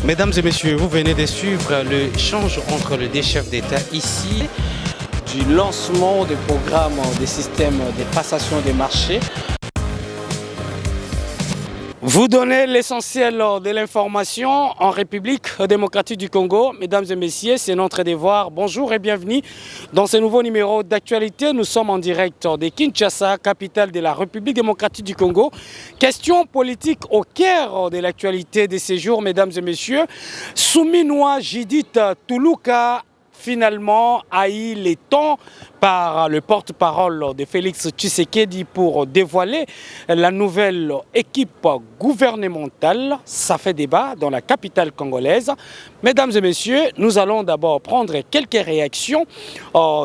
Mesdames et messieurs, vous venez de suivre l'échange entre les deux chefs d'État ici. Du lancement des programmes des systèmes de passation des marchés. Vous donnez l'essentiel de l'information en République démocratique du Congo. Mesdames et messieurs, c'est notre devoir. Bonjour et bienvenue dans ce nouveau numéro d'actualité. Nous sommes en direct de Kinshasa, capitale de la République démocratique du Congo. Question politique au cœur de l'actualité de ces jours, mesdames et messieurs. Souminois Judith Toulouka finalement haï les temps par le porte-parole de Félix Tshisekedi pour dévoiler la nouvelle équipe gouvernementale. Ça fait débat dans la capitale congolaise. Mesdames et messieurs, nous allons d'abord prendre quelques réactions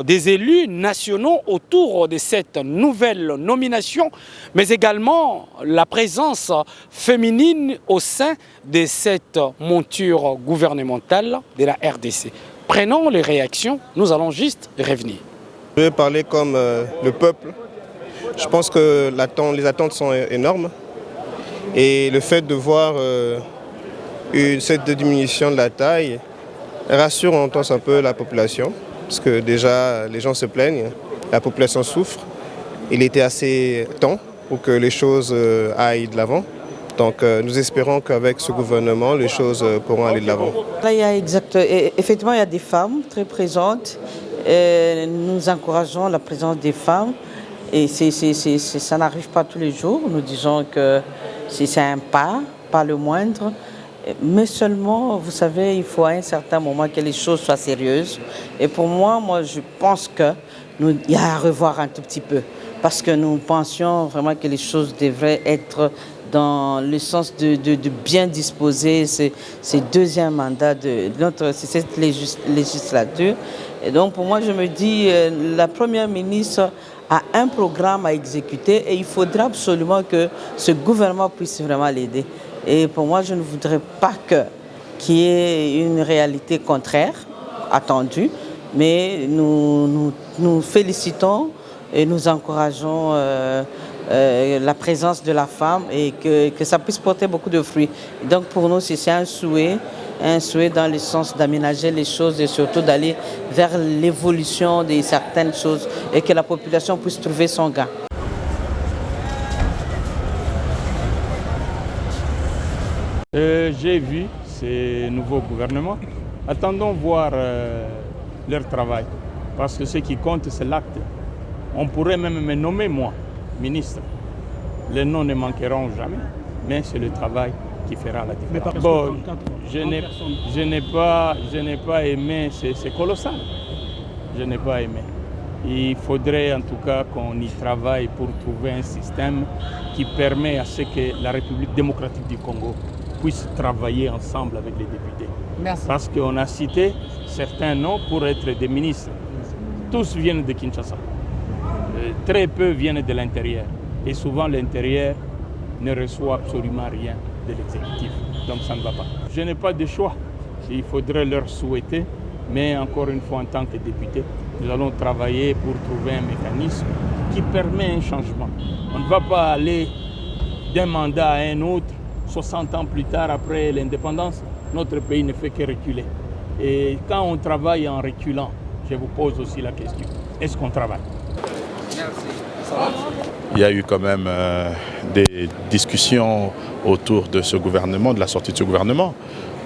des élus nationaux autour de cette nouvelle nomination, mais également la présence féminine au sein de cette monture gouvernementale de la RDC. Prenons les réactions, nous allons juste revenir. Je vais parler comme le peuple. Je pense que les attentes sont énormes. Et le fait de voir cette diminution de la taille rassure en temps un peu la population. Parce que déjà, les gens se plaignent, la population souffre. Il était assez temps pour que les choses aillent de l'avant. Donc nous espérons qu'avec ce gouvernement, les choses pourront aller de l'avant. Effectivement, il y a des femmes très présentes. Nous encourageons la présence des femmes. Et ça n'arrive pas tous les jours. Nous disons que c'est un pas le moindre. Mais seulement, vous savez, il faut à un certain moment que les choses soient sérieuses. Et pour moi, je pense qu'il y a à revoir un tout petit peu. Parce que nous pensions vraiment que les choses devraient être dans le sens de bien disposer ces deuxièmes mandats de cette législature. Et donc pour moi, je me dis, la Première ministre a un programme à exécuter et il faudra absolument que ce gouvernement puisse vraiment l'aider. Et pour moi, je ne voudrais pas qu'il y ait une réalité contraire, attendue, mais nous félicitons et nous encourageons la présence de la femme et que ça puisse porter beaucoup de fruits. Donc pour nous, c'est un souhait dans le sens d'aménager les choses et surtout d'aller vers l'évolution de certaines choses et que la population puisse trouver son gain. J'ai vu ces nouveaux gouvernements. Attendons voir leur travail parce que ce qui compte, c'est l'acte. On pourrait même me nommer, moi, ministre. Les noms ne manqueront jamais, mais c'est le travail qui fera la différence. Bon, je n'ai pas aimé, c'est colossal. Je n'ai pas aimé. Il faudrait en tout cas qu'on y travaille pour trouver un système qui permet à ce que la République démocratique du Congo puisse travailler ensemble avec les députés. Merci. Parce qu'on a cité certains noms pour être des ministres. Tous viennent de Kinshasa. Très peu viennent de l'intérieur. Et souvent, l'intérieur ne reçoit absolument rien de l'exécutif. Donc, ça ne va pas. Je n'ai pas de choix. Il faudrait leur souhaiter. Mais encore une fois, en tant que député, nous allons travailler pour trouver un mécanisme qui permet un changement. On ne va pas aller d'un mandat à un autre, 60 ans plus tard, après l'indépendance. Notre pays ne fait que reculer. Et quand on travaille en reculant, je vous pose aussi la question, est-ce qu'on travaille ? Il y a eu quand même des discussions autour de ce gouvernement, de la sortie de ce gouvernement.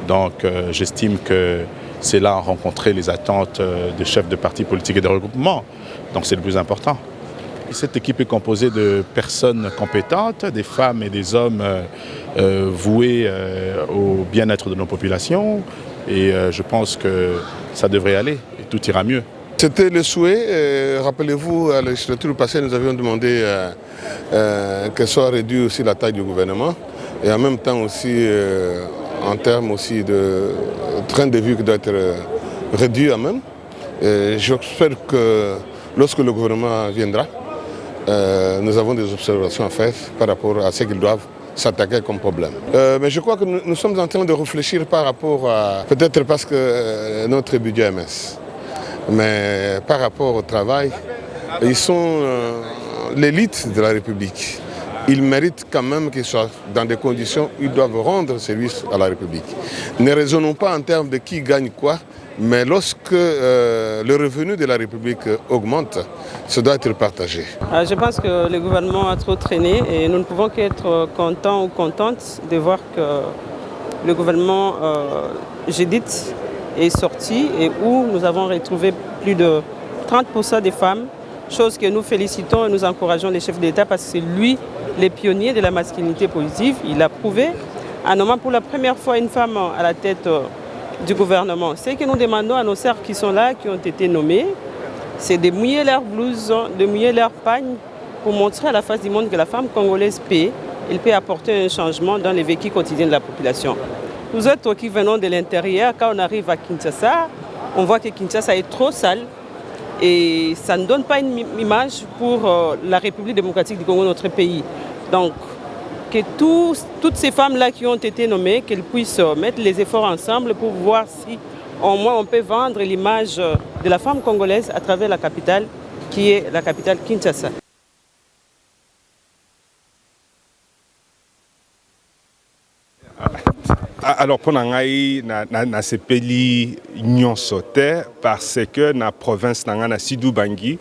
Donc j'estime que c'est là rencontrer les attentes des chefs de partis politiques et de regroupements. Donc c'est le plus important. Cette équipe est composée de personnes compétentes, des femmes et des hommes voués au bien-être de nos populations. Et je pense que ça devrait aller et tout ira mieux. C'était le souhait. Rappelez-vous, à la législature passée, nous avions demandé qu'elle soit réduite aussi la taille du gouvernement et en même temps aussi en termes aussi de train de vie qui doit être réduit quand même. J'espère que lorsque le gouvernement viendra, nous avons des observations à faire par rapport à ce qu'ils doivent s'attaquer comme problème. Mais je crois que nous sommes en train de réfléchir par rapport à, peut-être parce que notre budget est mince, mais par rapport au travail, ils sont l'élite de la République. ils méritent quand même qu'ils soient dans des conditions où ils doivent rendre service à la République. Ne raisonnons pas en termes de qui gagne quoi, mais lorsque le revenu de la République augmente, ça doit être partagé. Je pense que le gouvernement a trop traîné et nous ne pouvons qu'être contents ou contentes de voir que le gouvernement Judith est sorti et où nous avons retrouvé plus de 30% des femmes, chose que nous félicitons et nous encourageons les chefs d'État parce que c'est lui le pionnier de la masculinité positive. Il a prouvé en nommant pour la première fois une femme à la tête du gouvernement. Ce que nous demandons à nos sœurs qui sont là, qui ont été nommées, c'est de mouiller leurs blousons, de mouiller leurs pagnes pour montrer à la face du monde que la femme congolaise peut, elle peut apporter un changement dans le vécu quotidien de la population. Nous autres qui venons de l'intérieur, quand on arrive à Kinshasa, on voit que Kinshasa est trop sale et ça ne donne pas une image pour la République démocratique du Congo, notre pays. Donc, que toutes ces femmes-là qui ont été nommées, qu'elles puissent mettre les efforts ensemble pour voir si au moins on peut vendre l'image de la femme congolaise à travers la capitale, qui est la capitale Kinshasa. Alors pour ngai na sepeli nyonso te parce que na province na Sidou Bangui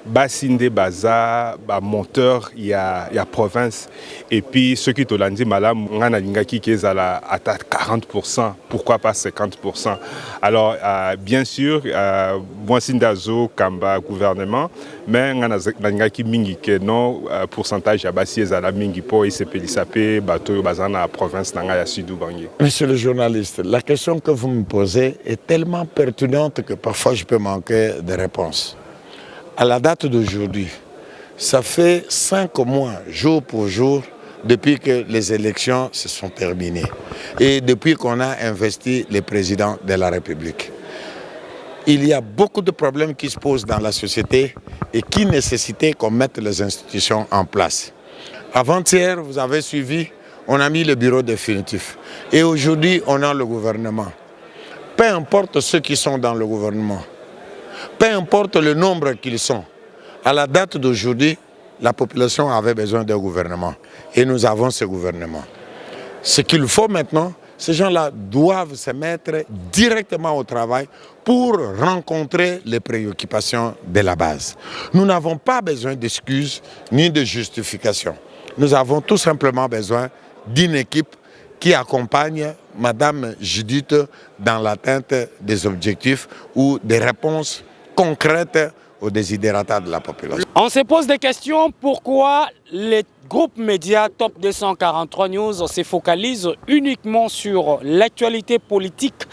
basinde baza ba monteur ya province et puis ceux qui tolandi malam ngana lingaki kezala ata 40%, pourquoi pas 50%. Alors bien sûr moi sindazo kamba gouvernement mais ngana lingaki mingi que non pourcentage ya basi ezala mingi po isepeli sapé bato bazana province na ya Sidou Bangui. Monsieur le journaliste, la question que vous me posez est tellement pertinente que parfois je peux manquer de réponse. À la date d'aujourd'hui, ça fait 5 mois, jour pour jour, depuis que les élections se sont terminées et depuis qu'on a investi le président de la République. Il y a beaucoup de problèmes qui se posent dans la société et qui nécessitaient qu'on mette les institutions en place. Avant-hier, vous avez suivi, on a mis le bureau définitif. Et aujourd'hui, on a le gouvernement. Peu importe ceux qui sont dans le gouvernement, peu importe le nombre qu'ils sont, à la date d'aujourd'hui, la population avait besoin d'un gouvernement. Et nous avons ce gouvernement. Ce qu'il faut maintenant, ces gens-là doivent se mettre directement au travail pour rencontrer les préoccupations de la base. Nous n'avons pas besoin d'excuses ni de justifications. Nous avons tout simplement besoin d'une équipe qui accompagne Madame Judith dans l'atteinte des objectifs ou des réponses concrètes aux desiderata de la population. On se pose des questions, pourquoi les groupes médias Top 243 News se focalisent uniquement sur l'actualité politique?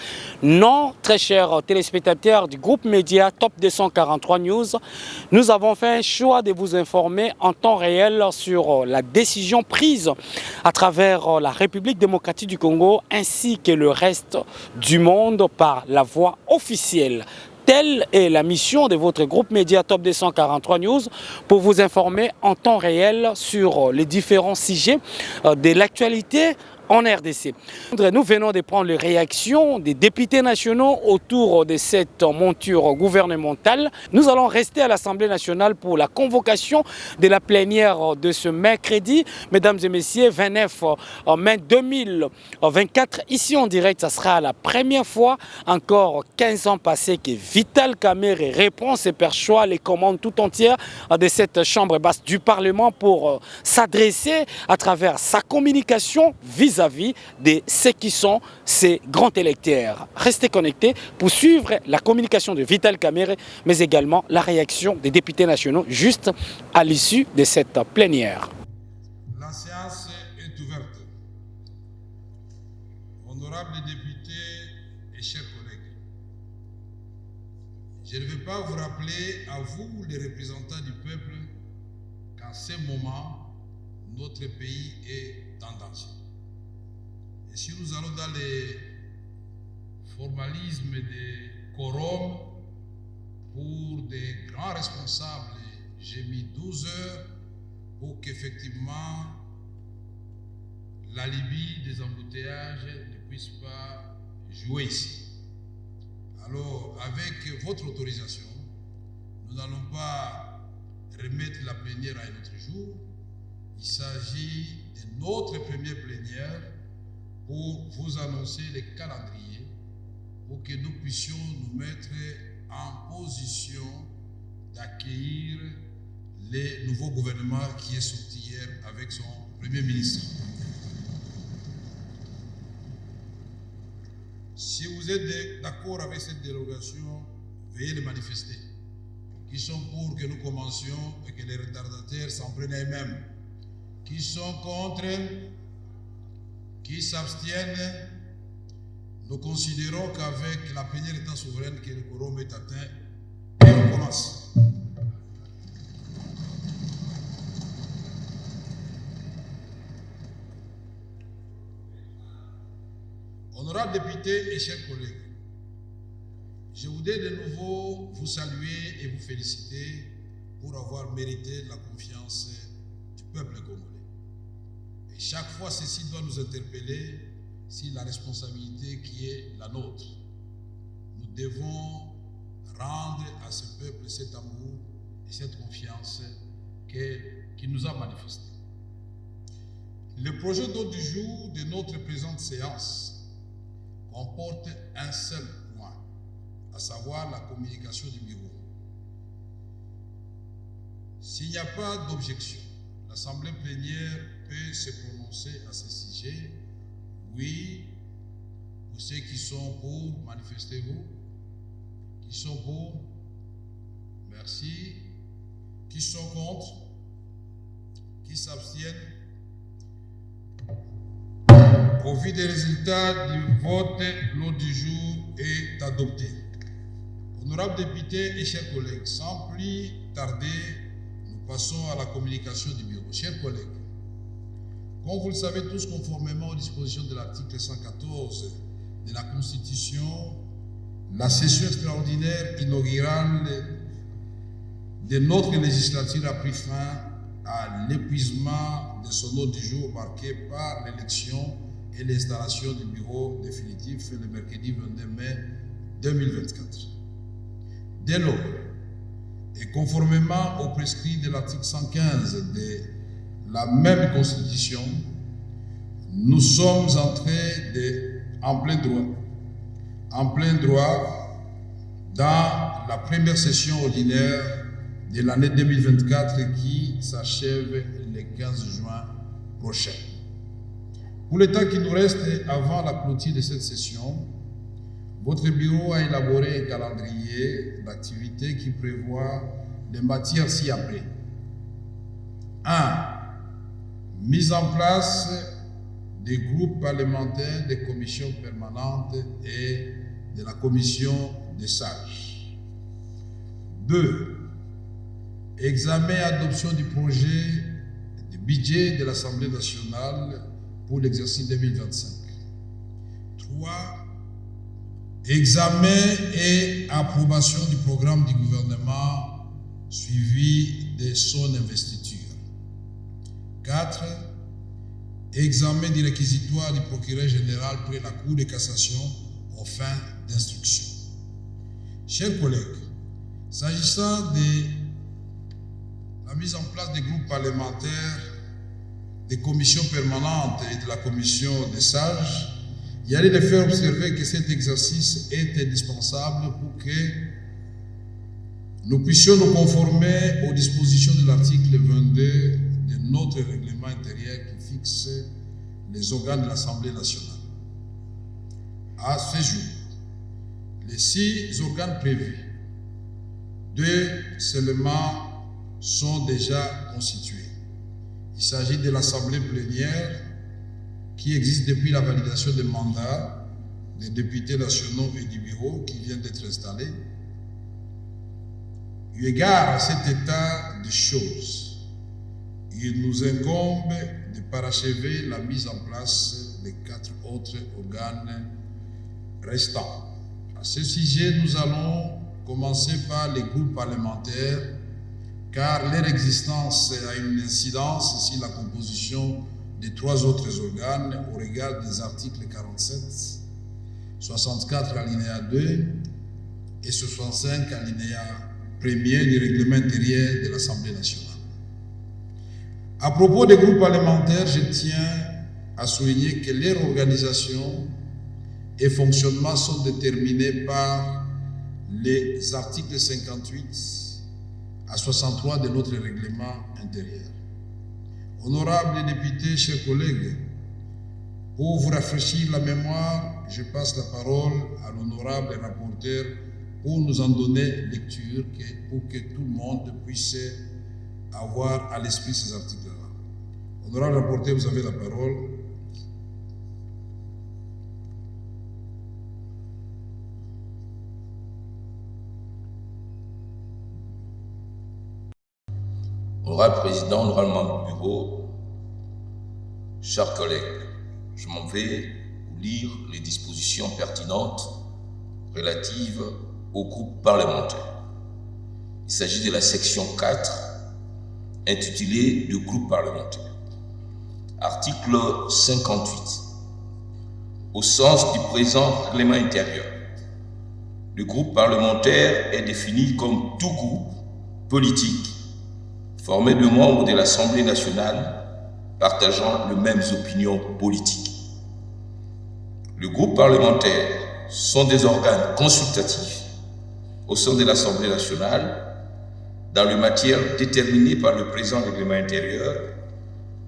Non, très chers téléspectateurs du groupe média Top 243 News, nous avons fait un choix de vous informer en temps réel sur la décision prise à travers la République démocratique du Congo ainsi que le reste du monde par la voie officielle. Telle est la mission de votre groupe média Top 243 News pour vous informer en temps réel sur les différents sujets de l'actualité en RDC. Nous venons de prendre les réactions des députés nationaux autour de cette monture gouvernementale. Nous allons rester à l'Assemblée nationale pour la convocation de la plénière de ce mercredi. Mesdames et messieurs, 29 mai 2024, ici en direct, ça sera la première fois, encore 15 ans passés, que Vital Kamerhe répond et perçoit les commandes tout entières de cette chambre basse du Parlement pour s'adresser à travers sa communication vis-à-vis de ceux qui sont ces grands électeurs. Restez connectés pour suivre la communication de Vital Kamerhe, mais également la réaction des députés nationaux juste à l'issue de cette plénière. La séance est ouverte. Honorables députés et chers collègues, je ne vais pas vous rappeler à vous, les représentants du peuple, qu'en ce moment, notre pays est en danger. Et si nous allons dans les formalismes des quorums pour des grands responsables, j'ai mis 12 heures pour qu'effectivement l'alibi des embouteillages ne puisse pas jouer ici. Alors, avec votre Il s'agit de notre première plénière pour vous annoncer les calendriers pour que nous puissions nous mettre en position d'accueillir le nouveau gouvernement qui est sorti hier avec son Premier ministre. Si vous êtes d'accord avec cette dérogation, veuillez le manifester. Qui sont pour que nous commencions et que les retardataires s'en prennent à eux-mêmes? Qui sont contre? Qui s'abstiennent? Nous considérons qu'avec la plénière étant souveraine, que le quorum est atteint et on commence. Honorables députés et chers collègues, je voudrais de nouveau vous saluer et vous féliciter pour avoir mérité la confiance du peuple congolais. Et chaque fois, ceci doit nous interpeller sur la responsabilité qui est la nôtre. Nous devons rendre à ce peuple cet amour et cette confiance qu'il nous a manifesté. Le projet d'ordre du jour de notre présente séance comporte un seul point, à savoir la communication du bureau. S'il n'y a pas d'objection, l'Assemblée plénière peut se prononcer à ce sujet. Oui, pour ceux qui sont pour, manifestez-vous. Qui sont pour? Merci. Qui sont contre? Qui s'abstiennent? Au vu des résultats du vote, l'ordre du jour est adopté. Honorables députés et chers collègues, sans plus tarder, nous passons à la communication du bureau. Chers collègues, comme vous le savez tous, conformément aux dispositions de l'article 114 de la Constitution, la session extraordinaire inaugurale de notre législature a pris fin à l'épuisement de son ordre du jour marqué par l'élection et l'installation du bureau définitif le mercredi 22 mai 2024. Dès lors, et conformément aux prescrits de l'article 115 de la même Constitution, nous sommes entrés en plein droit dans la première session ordinaire de l'année 2024 qui s'achève le 15 juin prochain. Pour le temps qui nous reste avant la clôture de cette session, votre bureau a élaboré un calendrier d'activités qui prévoit les matières ci-après. 1. Mise en place des groupes parlementaires, des commissions permanentes et de la commission des sages. 2. Examen et adoption du projet de budget de l'Assemblée nationale pour l'exercice 2025. 3. Examen et approbation du programme du gouvernement suivi de son investiture. 4. Examen du réquisitoire du procureur général près la Cour de cassation aux fins d'instruction. Chers collègues, s'agissant de la mise en place des groupes parlementaires, des commissions permanentes et de la commission des sages, il y a lieu de faire observer que cet exercice est indispensable pour que nous puissions nous conformer aux dispositions de l'article 22 de notre règlement intérieur qui fixe les organes de l'Assemblée nationale. À ce jour, les 6 organes prévus, 2 seulement sont déjà constitués. Il s'agit de l'Assemblée plénière qui existe depuis la validation des mandats des députés nationaux et du bureau qui vient d'être installé. Eu égard à cet état de choses, il nous incombe de parachever la mise en place des 4 autres organes restants. À ce sujet, nous allons commencer par les groupes parlementaires, car leur existence a une incidence sur la composition des 3 autres organes au regard des articles 47, 64 alinéa 2 et 65 alinéa 1er du règlement intérieur de l'Assemblée nationale. À propos des groupes parlementaires, je tiens à souligner que leur organisation et fonctionnement sont déterminés par les articles 58 à 63 de notre règlement intérieur. Honorables députés, chers collègues, pour vous rafraîchir la mémoire, je passe la parole à l'honorable rapporteur pour nous en donner lecture, pour que tout le monde puisse avoir à l'esprit ces articles-là. Honorable rapporteur, vous avez la parole. Honorable Président, honorable membre du bureau, chers collègues, je m'en vais vous lire les dispositions pertinentes relatives au groupe parlementaire. Il s'agit de la section 4, intitulée « de groupe parlementaire ». Article 58. Au sens du présent règlement intérieur, le groupe parlementaire est défini comme tout groupe politique formé de membres de l'Assemblée nationale partageant les mêmes opinions politiques. Les groupes parlementaires sont des organes consultatifs au sein de l'Assemblée nationale dans les matières déterminées par le présent règlement intérieur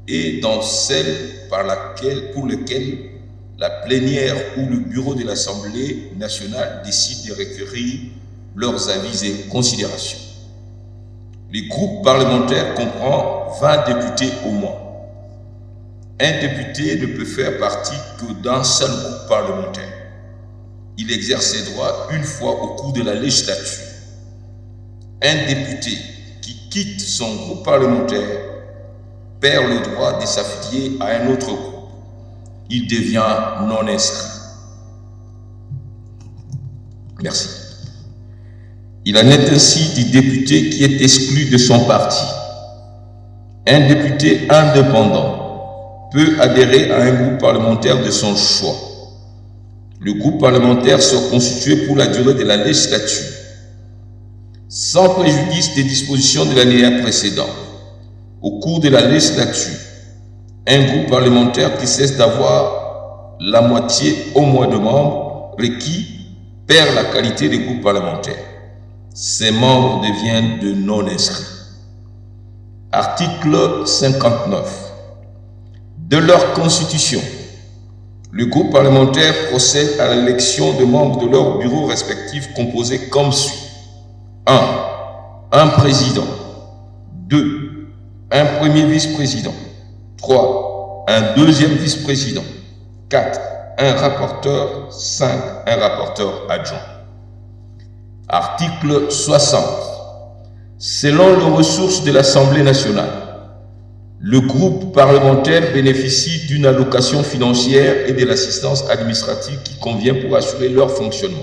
et dans celles pour lesquelles la plénière ou le bureau de l'Assemblée nationale décide de requérir leurs avis et considérations. Les groupes parlementaires comprennent 20 députés au moins. Un député ne peut faire partie que d'un seul groupe parlementaire. Il exerce ses droits une fois au cours de la législature. Un député qui quitte son groupe parlementaire perd le droit de s'affilier à un autre groupe. Il devient non inscrit. Merci. Il en est ainsi du député qui est exclu de son parti. Un député indépendant peut adhérer à un groupe parlementaire de son choix. Le groupe parlementaire sera constitué pour la durée de la législature, sans préjudice des dispositions de l'alinéa précédent. Au cours de la législature, un groupe parlementaire qui cesse d'avoir la moitié au moins de membres requis perd la qualité de groupe parlementaire. Ses membres deviennent de non-inscrits. Article 59. De leur constitution, le groupe parlementaire procède à l'élection de membres de leur bureau respectif composés comme suit. 1. Un président. 2. Un premier vice-président. 3. Un deuxième vice-président. 4. Un rapporteur. 5. Un rapporteur adjoint. Article 60. Selon les ressources de l'Assemblée nationale, le groupe parlementaire bénéficie d'une allocation financière et de l'assistance administrative qui convient pour assurer leur fonctionnement.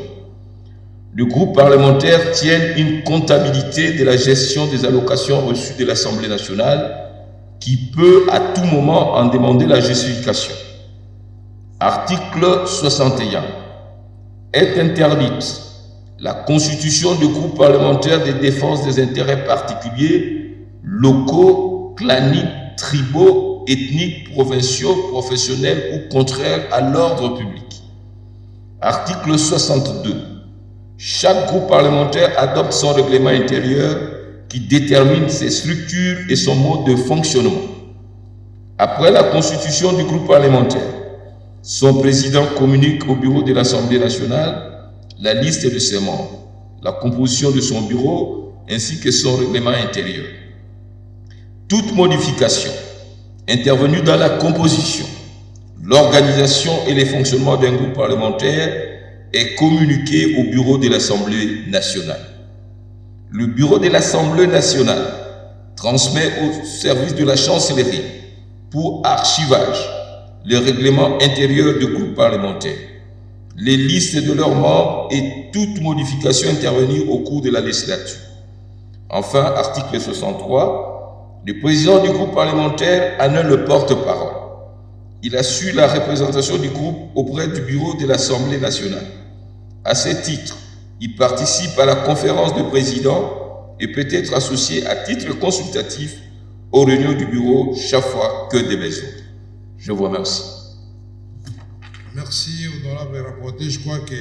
Le groupe parlementaire tient une comptabilité de la gestion des allocations reçues de l'Assemblée nationale qui peut à tout moment en demander la justification. Article 61. Est interdite la constitution de groupes parlementaires de défense des intérêts particuliers, locaux, claniques, tribaux, ethniques, provinciaux, professionnels ou contraires à l'ordre public. Article 62. Chaque groupe parlementaire adopte son règlement intérieur qui détermine ses structures et son mode de fonctionnement. Après la constitution du groupe parlementaire, son président communique au bureau de l'Assemblée nationale la liste de ses membres, la composition de son bureau ainsi que son règlement intérieur. Toute modification intervenue dans la composition, l'organisation et le fonctionnement d'un groupe parlementaire est communiquée au bureau de l'Assemblée nationale. Le bureau de l'Assemblée nationale transmet au service de la chancellerie pour archivage le règlement intérieur du groupe parlementaire, les listes de leurs membres et toute modification intervenue au cours de la législature. Enfin, article 63, le président du groupe parlementaire en est le porte-parole. Il assure la représentation du groupe auprès du bureau de l'Assemblée nationale. À ce titre, il participe à la conférence de présidents et peut être associé à titre consultatif aux réunions du bureau chaque fois que des besoins. Je vous remercie. Merci, honorable rapporteur. Je crois que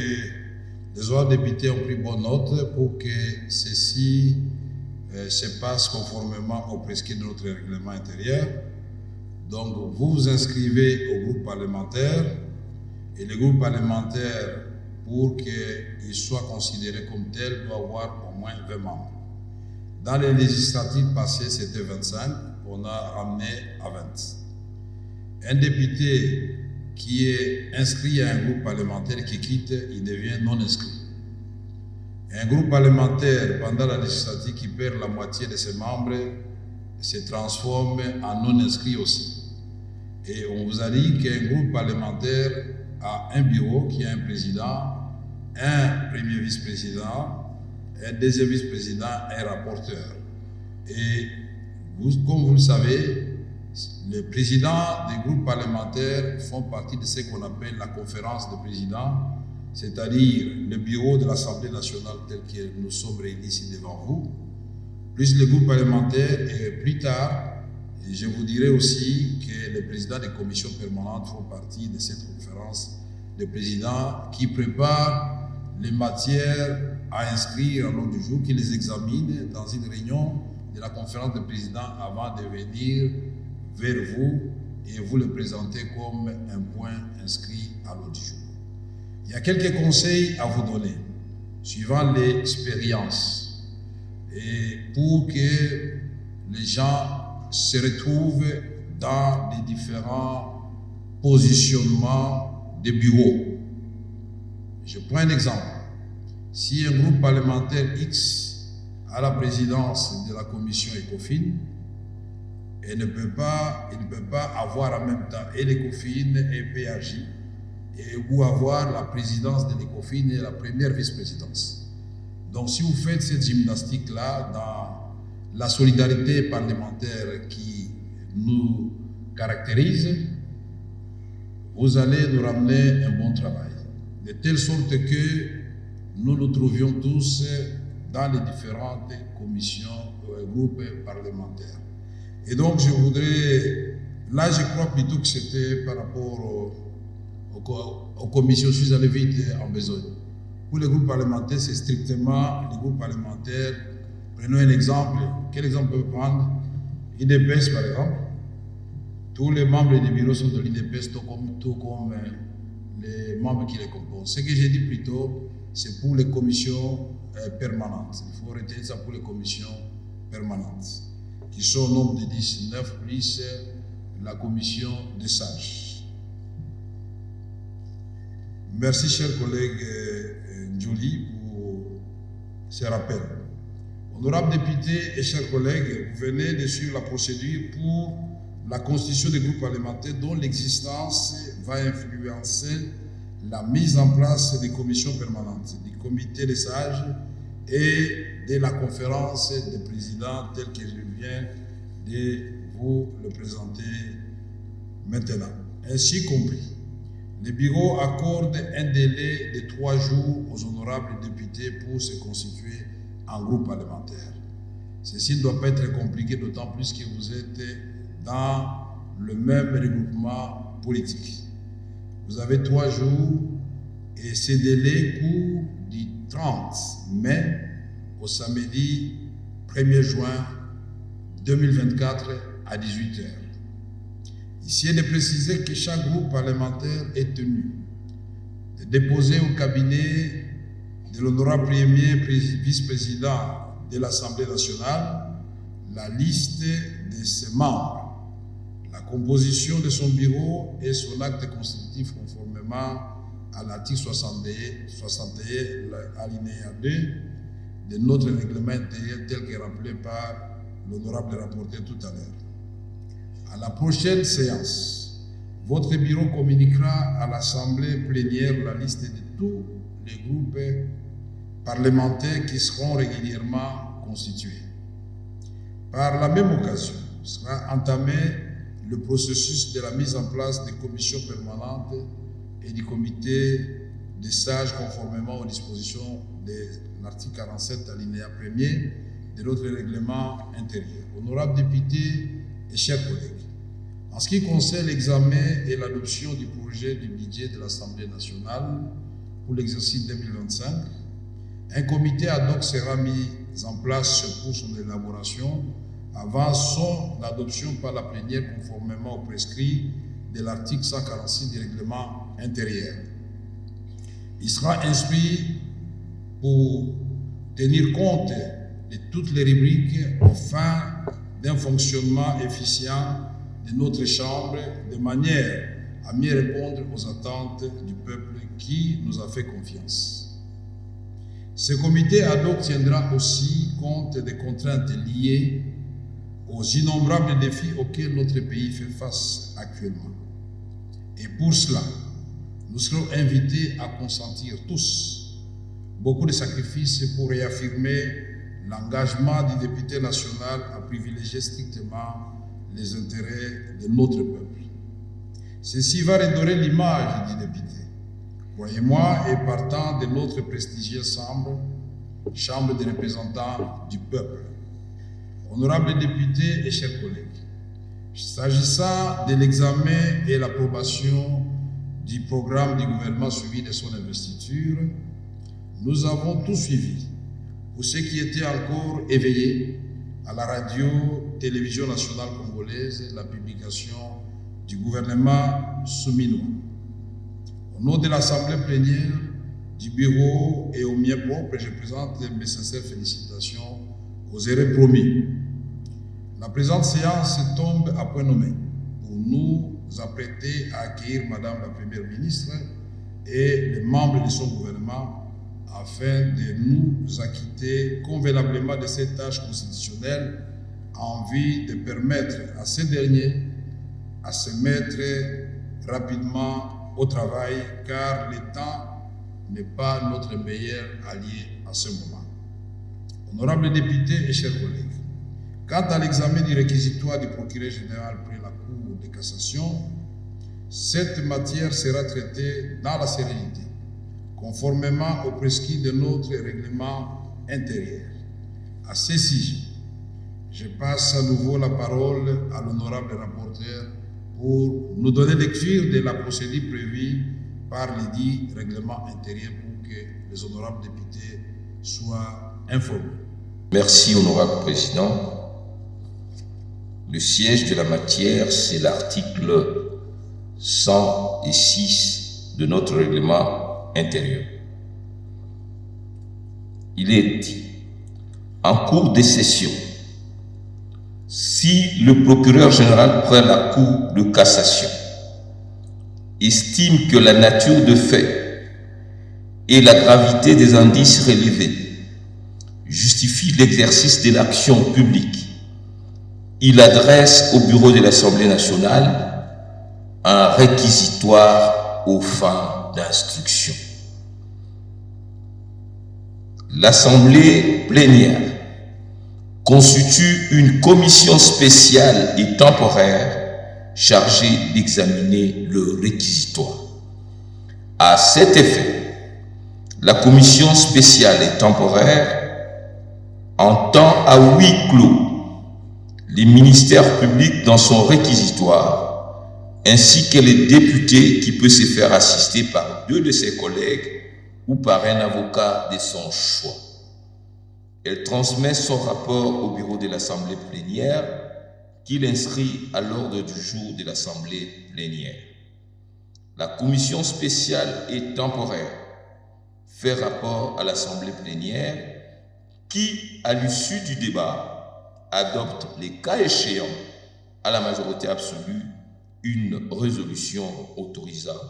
les honorables députés ont pris bonne note pour que ceci se passe conformément au prescrit de notre règlement intérieur. Donc, vous vous inscrivez au groupe parlementaire et le groupe parlementaire, pour qu'il soit considéré comme tel, doit avoir au moins 20 membres. Dans les législatives passées, c'était 25, on a ramené à 20. Un député qui est inscrit à un groupe parlementaire qui quitte, il devient non inscrit. Un groupe parlementaire, pendant la législative, qui perd la moitié de ses membres, se transforme en non inscrit aussi. Et on vous a dit qu'un groupe parlementaire a un bureau qui a un président, un premier vice-président, un deuxième vice-président, un rapporteur. Et vous, comme vous le savez, les présidents des groupes parlementaires font partie de ce qu'on appelle la conférence de présidents, c'est-à-dire le bureau de l'Assemblée nationale tel que nous sommes réunis ici devant vous, plus les groupes parlementaires, et plus tard, je vous dirai aussi que les présidents des commissions permanentes font partie de cette conférence de présidents qui prépare les matières à inscrire à l'ordre du jour, qui les examine dans une réunion de la conférence de présidents avant de venir vers vous et vous le présenter comme un point inscrit à l'ordre du jour. Il y a quelques conseils à vous donner, suivant l'expérience, et pour que les gens se retrouvent dans les différents positionnements des bureaux. Je prends un exemple. Si un groupe parlementaire X a la présidence de la commission ECOFIN, il ne peut pas avoir en même temps et l'ECOFIN et PAJ, ou avoir la présidence de l'ECOFIN et la première vice-présidence. Donc si vous faites cette gymnastique-là dans la solidarité parlementaire qui nous caractérise, vous allez nous ramener un bon travail. De telle sorte que nous nous trouvions tous dans les différentes commissions, groupes parlementaires. Et donc je voudrais, là je crois plutôt que c'était par rapport aux commissions, je suis allé vite en besogne. Pour les groupes parlementaires, c'est strictement les groupes parlementaires. Prenons un exemple. Quel exemple on peut prendre? L'IDPS par exemple. Tous les membres des bureaux sont de l'IDPS, tout comme les membres qui les composent. Ce que j'ai dit plus tôt, c'est pour les commissions permanentes. Il faut retenir ça pour les commissions permanentes, qui sont au nombre de 19 plus la commission des sages. Merci, chers collègues Njoli, pour ces rappels. Honorables députés et chers collègues, vous venez de suivre la procédure pour la constitution des groupes parlementaires dont l'existence va influencer la mise en place des commissions permanentes, du comité des sages et de la conférence des présidents telle que je viens de vous le présenter maintenant. Ainsi compris, le bureau accorde un délai de 3 jours aux honorables députés pour se constituer en groupe parlementaire. Ceci ne doit pas être compliqué, d'autant plus que vous êtes dans le même regroupement politique. Vous avez 3 jours et ce délai court du 30 mai au samedi 1er juin 2024 à 18h. Ici, il est précisé que chaque groupe parlementaire est tenu de déposer au cabinet de l'honorable premier vice-président de l'Assemblée nationale la liste de ses membres, la composition de son bureau et son acte constitutif conformément à l'article 61 alinéa 2 de notre règlement intérieur tel que rappelé par l'honorable rapporteur tout à l'heure. À la prochaine séance, votre bureau communiquera à l'Assemblée plénière la liste de tous les groupes parlementaires qui seront régulièrement constitués. Par la même occasion, sera entamé le processus de la mise en place des commissions permanentes et du comité des sages conformément aux dispositions de l'article 47 alinéa 1er de notre règlement intérieur. Honorables députés et chers collègues, en ce qui concerne l'examen et l'adoption du projet du budget de l'Assemblée nationale pour l'exercice 2025, un comité ad hoc sera mis en place pour son élaboration avant son adoption par la plénière conformément au prescrit de l'article 146 du règlement intérieur. Il sera instruit pour tenir compte de toutes les rubriques aux fins d'un fonctionnement efficient de notre Chambre de manière à mieux répondre aux attentes du peuple qui nous a fait confiance. Ce comité ad hoc tiendra aussi compte des contraintes liées aux innombrables défis auxquels notre pays fait face actuellement. Et pour cela, nous serons invités à consentir tous beaucoup de sacrifices pour réaffirmer l'engagement du député national à privilégier strictement les intérêts de notre peuple. Ceci va redorer l'image du député, croyez-moi, et partant de notre prestigieuse Chambre des représentants du peuple. Honorables députés et chers collègues, s'agissant de l'examen et l'approbation du programme du gouvernement suivi de son investiture, nous avons tout suivi. Pour ceux qui étaient encore éveillés à la radio-télévision nationale congolaise, la publication du gouvernement souminois. Au nom de l'Assemblée plénière, du bureau et au mien propre, je présente mes sincères félicitations aux erreurs promis. La présente séance tombe à point nommé pour nous apprêter à accueillir Madame la Première ministre et les membres de son gouvernement afin de nous acquitter convenablement de cette tâche constitutionnelle en vue de permettre à ces derniers à se mettre rapidement au travail car le temps n'est pas notre meilleur allié à ce moment. Honorables députés et chers collègues, quant à l'examen du réquisitoire du procureur général près la Cour de cassation, cette matière sera traitée dans la sérénité, conformément au prescrit de notre règlement intérieur. À ce sujet, je passe à nouveau la parole à l'honorable rapporteur pour nous donner lecture de la procédure prévue par les dits règlements intérieurs pour que les honorables députés soient informés. Merci, honorable président. Le siège de la matière, c'est l'article 106 de notre règlement intérieur. Il est dit, en cours de session, si le procureur général près la Cour de cassation estime que la nature de fait et la gravité des indices relevés justifient l'exercice de l'action publique, il adresse au bureau de l'Assemblée nationale un réquisitoire aux fins d'instruction. L'Assemblée plénière constitue une commission spéciale et temporaire chargée d'examiner le réquisitoire. À cet effet, la commission spéciale et temporaire entend à huis clos les ministères publics dans son réquisitoire, ainsi que les députés qui peuvent se faire assister par 2 de ses collègues ou par un avocat de son choix. Elle transmet son rapport au bureau de l'Assemblée plénière qu'il inscrit à l'ordre du jour de l'Assemblée plénière. La commission spéciale et temporaire fait rapport à l'Assemblée plénière qui, à l'issue du débat, adopte les cas échéants à la majorité absolue une résolution autorisant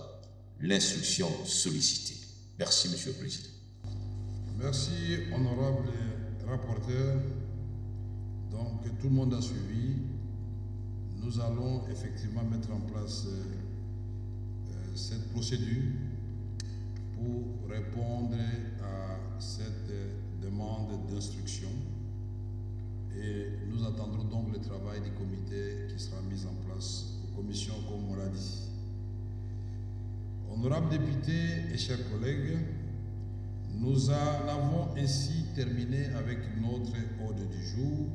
l'instruction sollicitée. Merci, Monsieur le Président. Merci, honorable rapporteur. Donc, tout le monde a suivi. Nous allons effectivement mettre en place cette procédure pour répondre à cette demande d'instruction. Et nous attendrons donc le travail du comité qui sera mis en place aux commissions, comme on l'a dit. Honorables députés et chers collègues, nous en avons ainsi terminé avec notre ordre du jour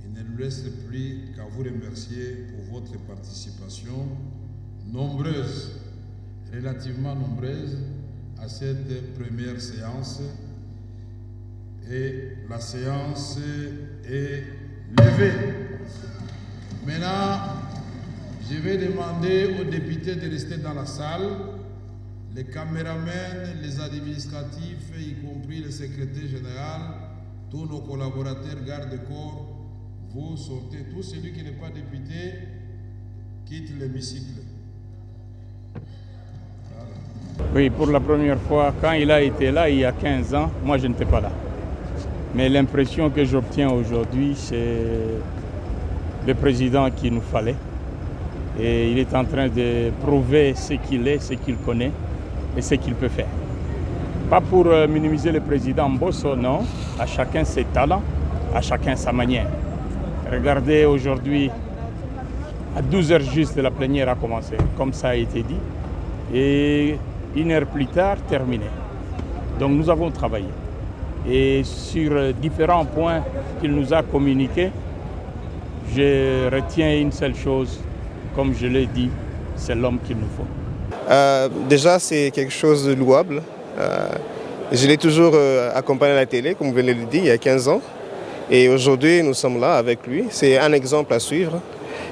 Il ne nous reste plus qu'à vous remercier pour votre participation nombreuse, relativement nombreuse, à cette première séance. Et la séance est levée. Maintenant, je vais demander aux députés de rester dans la salle. Les caméramens, les administratifs, y compris le secrétaire général, tous nos collaborateurs garde-corps, vous sortez. Tout celui qui n'est pas député quitte l'hémicycle. Voilà. Oui, pour la première fois, quand il a été là, il y a 15 ans, moi je n'étais pas là. Mais l'impression que j'obtiens aujourd'hui, c'est le président qu'il nous fallait. Et il est en train de prouver ce qu'il est, ce qu'il connaît et ce qu'il peut faire. Pas pour minimiser le président Mbosso, non. À chacun ses talents, à chacun sa manière. Regardez aujourd'hui, à 12h juste, la plénière a commencé, comme ça a été dit. Et 1 heure plus tard, terminé. Donc nous avons travaillé. Et sur différents points qu'il nous a communiqués, je retiens une seule chose, comme je l'ai dit, c'est l'homme qu'il nous faut. Déjà, c'est quelque chose de louable. Je l'ai toujours accompagné à la télé, comme vous venez de le dire, il y a 15 ans. Et aujourd'hui, nous sommes là avec lui. C'est un exemple à suivre.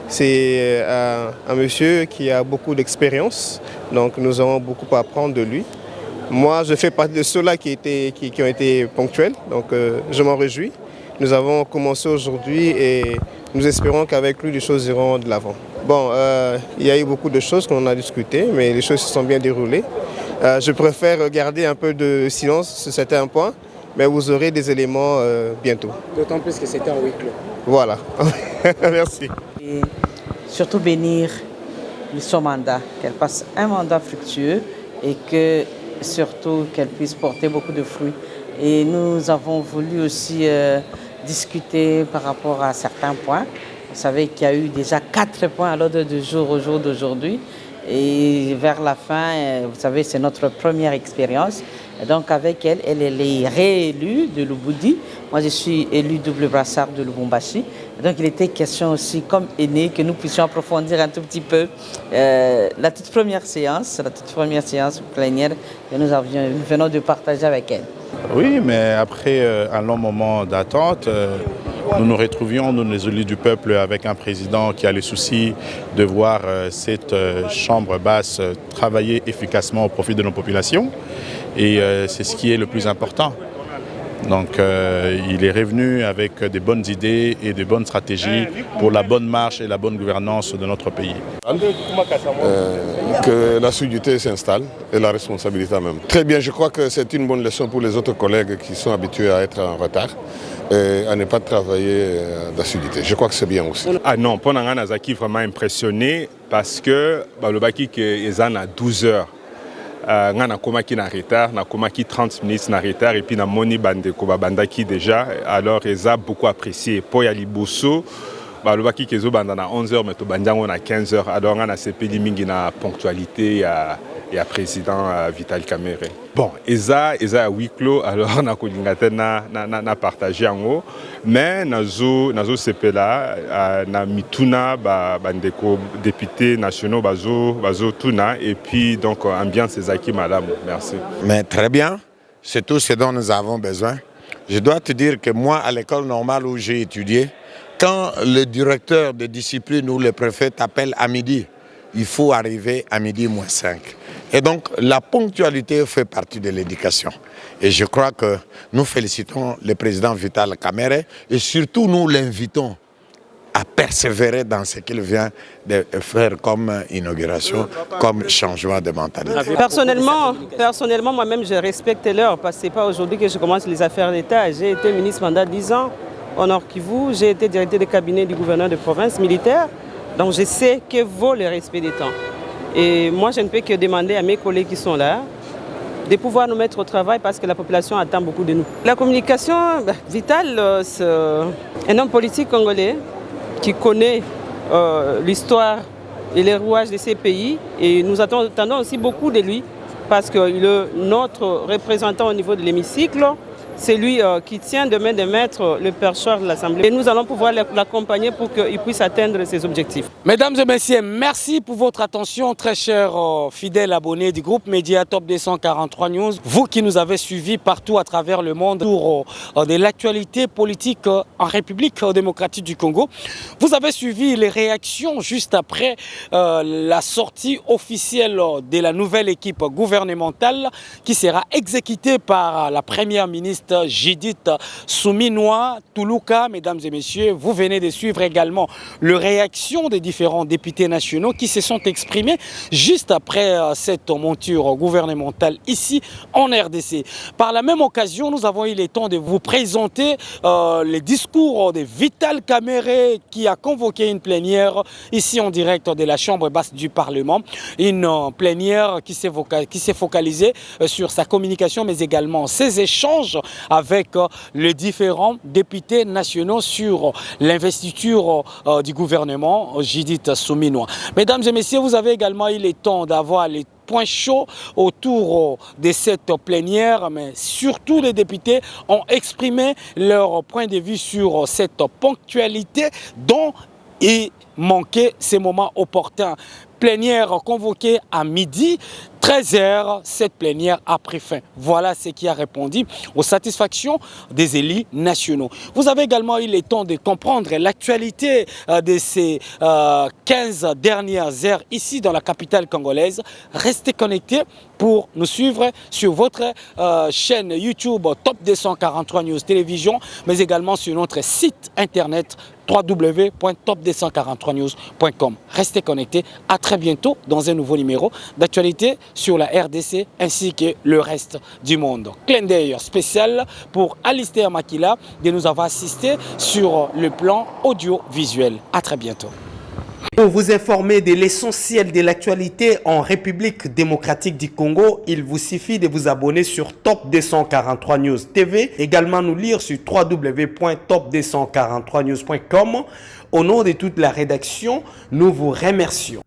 C'est un monsieur qui a beaucoup d'expérience, donc nous avons beaucoup à apprendre de lui. Moi, je fais partie de ceux-là qui ont été ponctuels, donc je m'en réjouis. Nous avons commencé aujourd'hui et nous espérons qu'avec lui, les choses iront de l'avant. Bon, il y a eu beaucoup de choses qu'on a discutées, mais les choses se sont bien déroulées. Je préfère garder un peu de silence sur certains points, mais vous aurez des éléments bientôt. D'autant plus que c'était en huis clos. Voilà, merci. Et surtout bénir son mandat, qu'elle passe un mandat fructueux et que surtout qu'elle puisse porter beaucoup de fruits. Et nous avons voulu aussi discuter par rapport à certains points. Vous savez qu'il y a eu déjà 4 points à l'ordre du jour au jour d'aujourd'hui. Et vers la fin, vous savez, c'est notre première expérience. Et donc avec elle, elle est réélue de Lubudi. Moi, je suis élu double brassard de Lubumbashi. Et donc il était question aussi, comme aîné, que nous puissions approfondir un tout petit peu la toute première séance plénière que nous venons de partager avec elle. Oui, mais après un long moment d'attente, nous nous retrouvions, nous les élus du peuple, avec un président qui a le souci de voir cette chambre basse travailler efficacement au profit de nos populations. Et c'est ce qui est le plus important. Donc il est revenu avec des bonnes idées et de bonnes stratégies pour la bonne marche et la bonne gouvernance de notre pays. Que la solidité s'installe et la responsabilité même. Très bien, je crois que c'est une bonne leçon pour les autres collègues qui sont habitués à être en retard et à ne pas travailler d'assiduité. Je crois que c'est bien aussi. Ah non, pour nous, Nazaki vraiment impressionné parce que le baki que Ezan à 12 heures. Nga na komaki na retard, na komaki 30 minutes na retard et puis na moni bandeko bandaki déjà, alors eza beaucoup apprécié. Pour ya liboso le baki kezo banda na 11h mais to bandango na 15h, alors nga na sepeli mingi na ponctualité ya président Vital Kamerhe. Bon, eza à huis clos, alors na kolingata na partager yango, mais nazo sepela na mituna bandeko députés nationaux bazo tuna et puis donc ambiance ezaki madame. Merci. Mais très bien, c'est tout ce dont nous avons besoin. Je dois te dire que moi, à l'école normale où j'ai étudié, quand le directeur de discipline ou le préfet t'appelle à midi, il faut arriver à midi moins 5. Et donc, la ponctualité fait partie de l'éducation. Et je crois que nous félicitons le président Vital Kamerhe et surtout nous l'invitons à persévérer dans ce qu'il vient de faire comme inauguration, comme changement de mentalité. Personnellement moi-même, je respecte l'heure parce que ce n'est pas aujourd'hui que je commence les affaires d'État. J'ai été ministre pendant 10 ans au Nord Kivu, j'ai été directeur de cabinet du gouverneur de province militaire, donc je sais que vaut le respect des temps. Et moi, je ne peux que demander à mes collègues qui sont là de pouvoir nous mettre au travail parce que la population attend beaucoup de nous. La communication, Vital, c'est un homme politique congolais qui connaît l'histoire et les rouages de ces pays et nous attendons aussi beaucoup de lui parce qu'il est notre représentant au niveau de l'hémicycle c'est lui qui tient de main de maître le perchoir de l'Assemblée. Et nous allons pouvoir l'accompagner pour qu'il puisse atteindre ses objectifs. Mesdames et messieurs, merci pour votre attention, très chers fidèles abonnés du groupe Média Top 243 News. Vous qui nous avez suivis partout à travers le monde pour de l'actualité politique en République démocratique du Congo. Vous avez suivi les réactions juste après la sortie officielle de la nouvelle équipe gouvernementale qui sera exécutée par la première ministre Judith Suminwa Tuluka. Mesdames et messieurs, vous venez de suivre également les réactions des différents députés nationaux qui se sont exprimés juste après cette monture gouvernementale ici en RDC. Par la même occasion, nous avons eu le temps de vous présenter les discours de Vital Kamerhe qui a convoqué une plénière ici en direct de la Chambre basse du Parlement. Une plénière qui s'est focalisée sur sa communication mais également ses échanges avec les différents députés nationaux sur l'investiture du gouvernement Judith Suminwa. Mesdames et messieurs, vous avez également eu le temps d'avoir les points chauds autour de cette plénière, mais surtout les députés ont exprimé leur point de vue sur cette ponctualité dont il manquait ces moments opportuns. Plénière convoquée à midi, 13h, cette plénière a pris fin. Voilà ce qui a répondu aux satisfactions des élus nationaux. Vous avez également eu le temps de comprendre l'actualité de ces 15 dernières heures ici dans la capitale congolaise. Restez connectés pour nous suivre sur votre chaîne YouTube Top 243 News Télévision, mais également sur notre site internet www.top243news.com. Restez connectés. À très bientôt dans un nouveau numéro d'actualité sur la RDC ainsi que le reste du monde. Clin d'œil spécial pour Alistair Makila de nous avoir assisté sur le plan audiovisuel. À très bientôt. Pour vous informer de l'essentiel de l'actualité en République démocratique du Congo, il vous suffit de vous abonner sur Top 243 News TV, également nous lire sur www.top243news.com. Au nom de toute la rédaction, nous vous remercions.